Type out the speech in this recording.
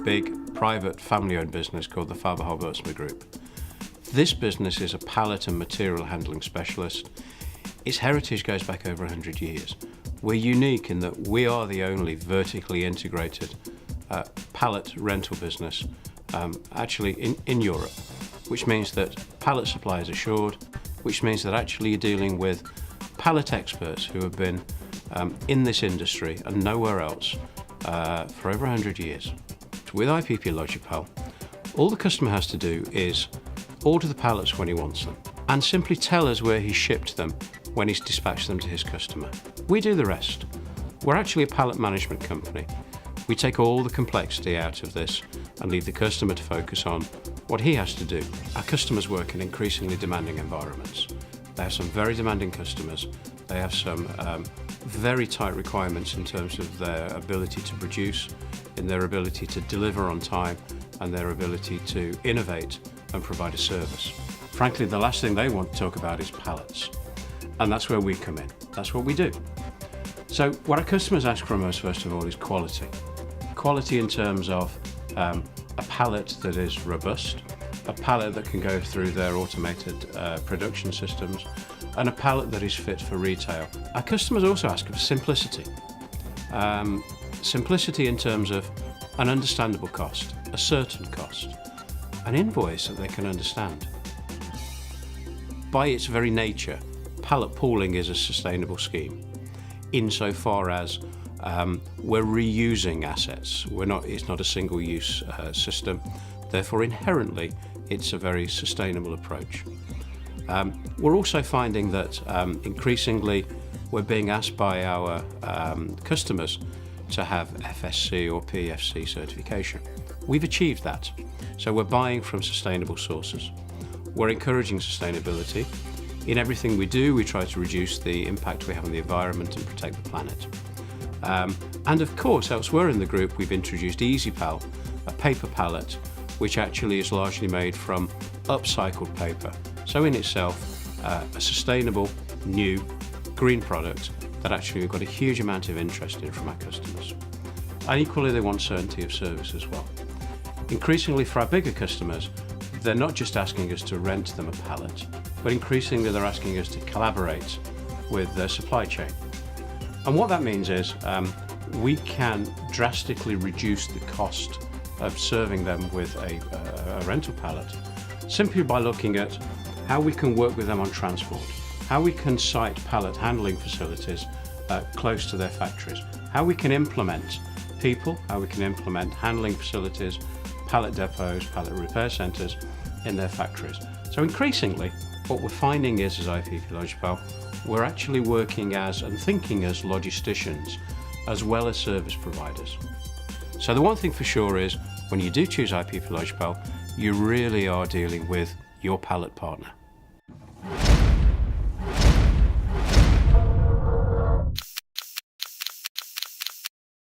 big, private, family-owned business called the Faber-Harbottsma Group. This business is a pallet and material handling specialist. Its heritage goes back over 100 years. We're unique in that we are the only vertically integrated pallet rental business actually in Europe, which means that pallet supply is assured, which means that actually you're dealing with pallet experts who have been in this industry and nowhere else for over 100 years. With IPP Logipal, all the customer has to do is order the pallets when he wants them and simply tell us where he shipped them when he's dispatched them to his customer. We do the rest. We're actually a pallet management company. We take all the complexity out of this and leave the customer to focus on what he has to do. Our customers work in increasingly demanding environments. They have some very demanding customers. They have some very tight requirements in terms of their ability to produce, in their ability to deliver on time, and their ability to innovate and provide a service. Frankly, the last thing they want to talk about is pallets. And that's where we come in. That's what we do. So what our customers ask from us, first of all, is quality. Quality in terms of a pallet that is robust, a pallet that can go through their automated production systems, and a pallet that is fit for retail. Our customers also ask for simplicity. Simplicity in terms of an understandable cost, a certain cost, an invoice that they can understand. By its very nature, pallet pooling is a sustainable scheme insofar as we're reusing assets. It's not a single-use system, therefore inherently it's a very sustainable approach. We're also finding that increasingly we're being asked by our customers to have FSC or PEFC certification. We've achieved that, so we're buying from sustainable sources. We're encouraging sustainability. In everything we do, we try to reduce the impact we have on the environment and protect the planet. And of course, elsewhere in the group, we've introduced EasyPal, a paper pallet, which actually is largely made from upcycled paper. So in itself, a sustainable, new, green product that actually we've got a huge amount of interest in from our customers. And equally, they want certainty of service as well. Increasingly for our bigger customers, they're not just asking us to rent them a pallet, but increasingly they're asking us to collaborate with their supply chain. And what that means is we can drastically reduce the cost of serving them with a rental pallet simply by looking at how we can work with them on transport, how we can site pallet handling facilities close to their factories, how we can implement people, how we can implement handling facilities, pallet depots, pallet repair centres in their factories. So increasingly, what we're finding is, as IPP Logipal, we're actually working as and thinking as logisticians as well as service providers. So the one thing for sure is, when you do choose IPP Logipal, you really are dealing with your pallet partner.